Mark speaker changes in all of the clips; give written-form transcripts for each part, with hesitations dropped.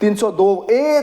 Speaker 1: 302A,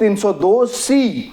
Speaker 1: 302C।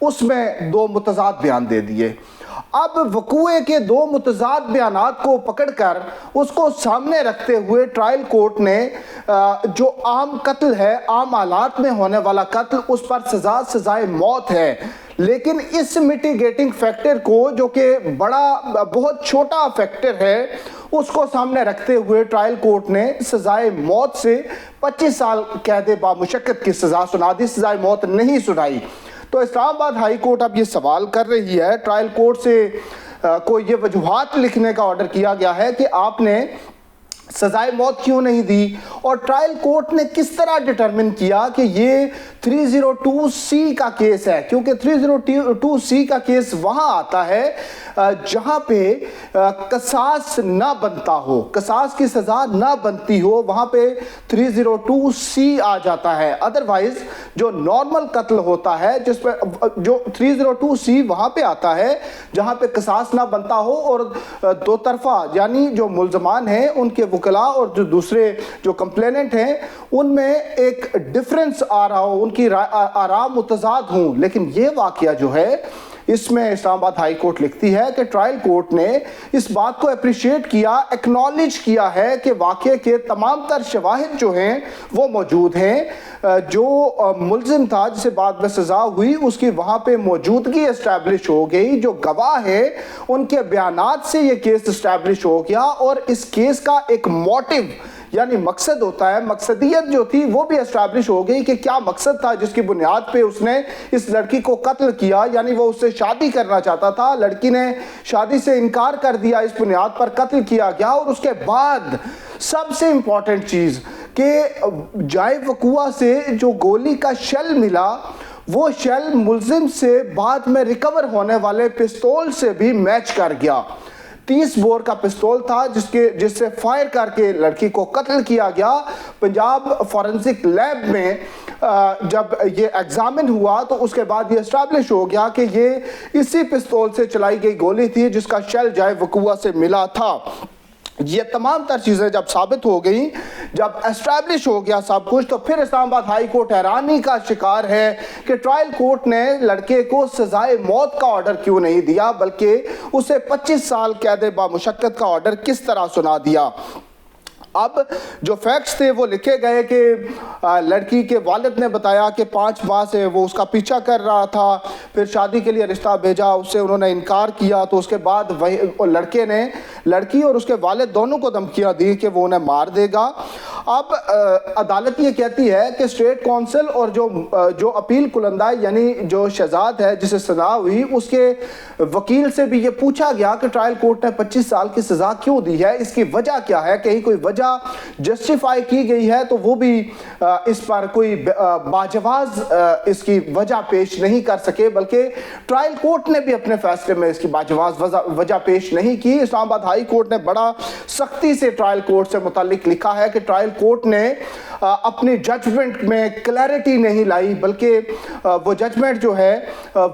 Speaker 1: اس میں دو متضاد بیان دے دیے۔ اب وقوعے کے دو متضاد بیانات کو پکڑ کر اس کو سامنے رکھتے ہوئے ٹرائل کورٹ نے جو عام قتل ہے، عام حالات میں ہونے والا قتل، اس پر سزائے موت ہے، لیکن اس میٹیگیٹنگ فیکٹر کو جو کہ بہت چھوٹا فیکٹر ہے، اس کو سامنے رکھتے ہوئے ٹرائل کورٹ نے سزائے موت سے 25 سال قید بامشقت کی سزا سنا دی، سزائے موت نہیں سنائی۔ تو اسلام آباد ہائی کورٹ اب یہ سوال کر رہی ہے، ٹرائل کورٹ سے کو یہ وجوہات لکھنے کا آرڈر کیا گیا ہے کہ آپ نے سزائے موت کیوں نہیں دی، اور ٹرائل کورٹ نے کس طرح ڈٹرمن کیا کہ یہ 302C کا کیس ہے، کیونکہ 302C کا کیس وہاں آتا ہے جہاں پہ قصاص نہ بنتا ہو، قصاص کی سزا نہ بنتی ہو، وہاں پہ 302C آ جاتا ہے۔ ادروائز جو نارمل قتل ہوتا ہے، جس پہ جو 302C وہاں پہ آتا ہے جہاں پہ قصاص نہ بنتا ہو، اور دو طرفہ یعنی جو ملزمان ہیں ان کے وکلاء اور جو دوسرے جو کمپلیننٹ ہیں ان میں ایک ڈیفرنس آ رہا ہو، ان کی آراء متضاد ہوں۔ لیکن یہ واقعہ جو ہے، اس میں اسلام آباد ہائی کورٹ لکھتی ہے کہ ٹرائل کورٹ نے اس بات کو اپریشیٹ کیا، ایکنالج کیا ہے کہ واقعے کے تمام تر شواہد جو ہیں وہ موجود ہیں، جو ملزم تھا جسے بعد میں سزا ہوئی اس کی وہاں پہ موجودگی اسٹیبلش ہو گئی، جو گواہ ہے ان کے بیانات سے یہ کیس اسٹیبلش ہو گیا، اور اس کیس کا ایک موٹیو یعنی مقصد ہوتا ہے، مقصدیت جو تھی وہ بھی اسٹیبلش ہو گئی کہ کیا مقصد تھا جس کی بنیاد پہ اس نے اس لڑکی کو قتل کیا، یعنی وہ اس سے شادی کرنا چاہتا تھا، لڑکی نے شادی سے انکار کر دیا، اس بنیاد پر قتل کیا گیا۔ اور اس کے بعد سب سے امپورٹنٹ چیز کہ جائے وقوعہ سے جو گولی کا شیل ملا، وہ شیل ملزم سے بعد میں ریکور ہونے والے پستول سے بھی میچ کر گیا۔ 30 بور کا پستول تھا جس سے فائر کر کے لڑکی کو قتل کیا گیا۔ پنجاب فورنسک لیب میں جب یہ ایگزامن ہوا تو اس کے بعد یہ اسٹیبلش ہو گیا کہ یہ اسی پستول سے چلائی گئی گولی تھی جس کا شیل جائے وقوعہ سے ملا تھا۔ یہ تمام تر چیزیں جب ثابت ہو گئیں، جب اسٹیبلش ہو گیا سب کچھ، تو پھر اسلام آباد ہائی کورٹ حیرانی کا شکار ہے کہ ٹرائل کورٹ نے لڑکے کو سزائے موت کا آرڈر کیوں نہیں دیا، بلکہ اسے 25 سال قید بامشقت کا آرڈر کس طرح سنا دیا۔ اب جو فیکٹس تھے وہ لکھے گئے کہ لڑکی کے والد نے بتایا کہ 5 ماہ سے وہ اس کا پیچھا کر رہا تھا، پھر شادی کے لیے رشتہ بھیجا، اس سے انہوں نے انکار کیا، تو اس کے بعد لڑکے نے لڑکی اور اس کے والد دونوں کو دھمکیاں دی کہ وہ انہیں مار دے گا۔ اب عدالت یہ کہتی ہے کہ اسٹیٹ کونسل اور جو اپیل کنندہ یعنی جو شہزاد ہے جسے سزا ہوئی، اس کے وکیل سے بھی یہ پوچھا گیا کہ ٹرائل کورٹ نے 25 سال کی سزا کیوں دی ہے، اس کی وجہ کیا ہے، کہیں کوئی وجہ جسٹیفائی کی گئی ہے، تو وہ بھی اس پر کوئی باجواز اس کی وجہ پیش نہیں کر سکے، بلکہ ٹرائل کورٹ نے بھی اپنے فیصلے میں اس کی باجواز وجہ پیش نہیں کی۔ اسلام آباد ہائی کورٹ نے بڑا سختی سے ٹرائل کورٹ سے متعلق لکھا ہے کہ ٹرائل کورٹ نے اپنی ججمنٹ میں کلیئرٹی نہیں لائی، بلکہ وہ ججمنٹ جو ہے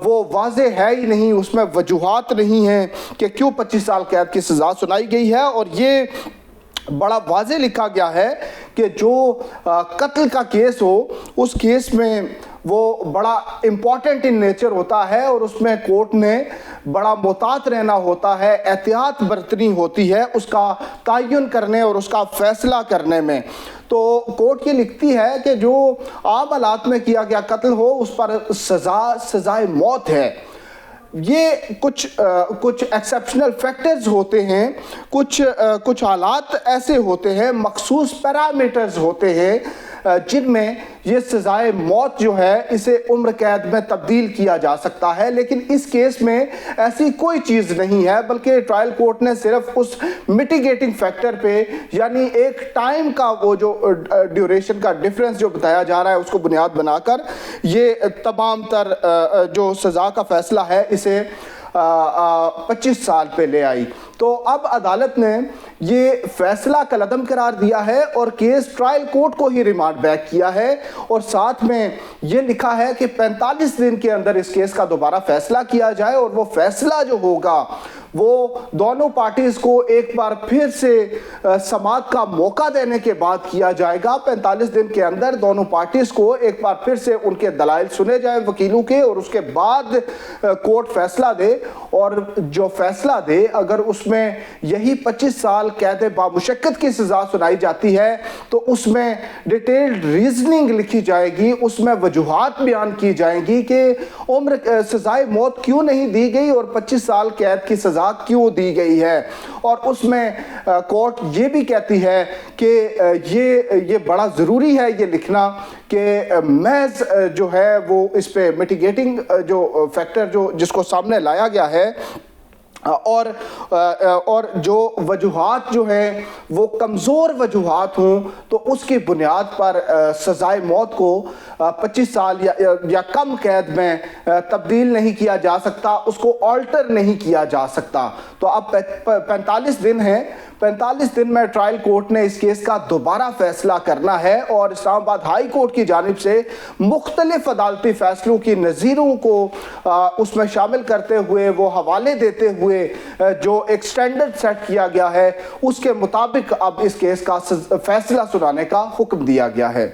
Speaker 1: وہ واضح ہے ہی نہیں، اس میں وجوہات نہیں ہیں کہ کیوں 25 سال قید کی سزا سنائی گئی ہے۔ اور یہ بڑا واضح لکھا گیا ہے کہ جو قتل کا کیس ہو، اس کیس میں وہ بڑا امپورٹنٹ ان نیچر ہوتا ہے، اور اس میں کورٹ نے بڑا محتاط رہنا ہوتا ہے، احتیاط برتنی ہوتی ہے اس کا تعین کرنے اور اس کا فیصلہ کرنے میں۔ تو کورٹ یہ لکھتی ہے کہ جو عام حالات میں کیا گیا قتل ہو اس پر سزائے موت ہے۔ یہ کچھ ایکسیپشنل فیکٹرز ہوتے ہیں، کچھ حالات ایسے ہوتے ہیں، مخصوص پیرامیٹرز ہوتے ہیں جن میں یہ سزائے موت جو ہے اسے عمر قید میں تبدیل کیا جا سکتا ہے، لیکن اس کیس میں ایسی کوئی چیز نہیں ہے، بلکہ ٹرائل کورٹ نے صرف اس میٹیگیٹنگ فیکٹر پہ یعنی ایک ٹائم کا وہ جو ڈیوریشن کا ڈیفرنس جو بتایا جا رہا ہے اس کو بنیاد بنا کر یہ تمام تر جو سزا کا فیصلہ ہے اسے 25 سال پہ لے آئی۔ تو اب عدالت نے یہ فیصلہ کالعدم قرار دیا ہے اور کیس ٹرائل کورٹ کو ہی ریمانڈ بیک کیا ہے، اور ساتھ میں یہ لکھا ہے کہ 45 دن کے اندر اس کیس کا دوبارہ فیصلہ کیا جائے، اور وہ فیصلہ جو ہوگا وہ دونوں پارٹیز کو ایک بار پھر سے سماعت کا موقع دینے کے بعد کیا جائے گا۔ 45 دن کے اندر دونوں پارٹیز کو ایک بار پھر سے ان کے دلائل سنے جائیں وکیلوں کے، اور اس کے بعد کورٹ فیصلہ دے، اور جو فیصلہ دے اگر اس میں یہی 25 سال قید بامشقت کی سزا سنائی جاتی ہے تو اس میں ڈیٹیلڈ ریزننگ لکھی جائے گی، اس میں وجوہات بیان کی جائیں گی کہ عمر سزائے موت کیوں نہیں دی گئی اور 25 سال قید کی سزا کیوں دی گئی ہے۔ اور اس میں کورٹ یہ بھی کہتی ہے کہ یہ بڑا ضروری ہے یہ لکھنا کہ محض جو ہے وہ اس پہ میٹیگیٹنگ جو فیکٹر جو جس کو سامنے لایا گیا ہے اور جو وجوہات جو ہیں وہ کمزور وجوہات ہوں تو اس کی بنیاد پر سزائے موت کو 25 سال یا کم قید میں تبدیل نہیں کیا جا سکتا، اس کو آلٹر نہیں کیا جا سکتا۔ تو اب 45 دن ہیں، 45 دن میں ٹرائل کورٹ نے اس کیس کا دوبارہ فیصلہ کرنا ہے، اور اسلام آباد ہائی کورٹ کی جانب سے مختلف عدالتی فیصلوں کی نظیروں کو اس میں شامل کرتے ہوئے وہ حوالے دیتے ہوئے جو ایک سٹینڈرڈ سیٹ کیا گیا ہے اس کے مطابق اب اس کیس کا فیصلہ سنانے کا حکم دیا گیا ہے۔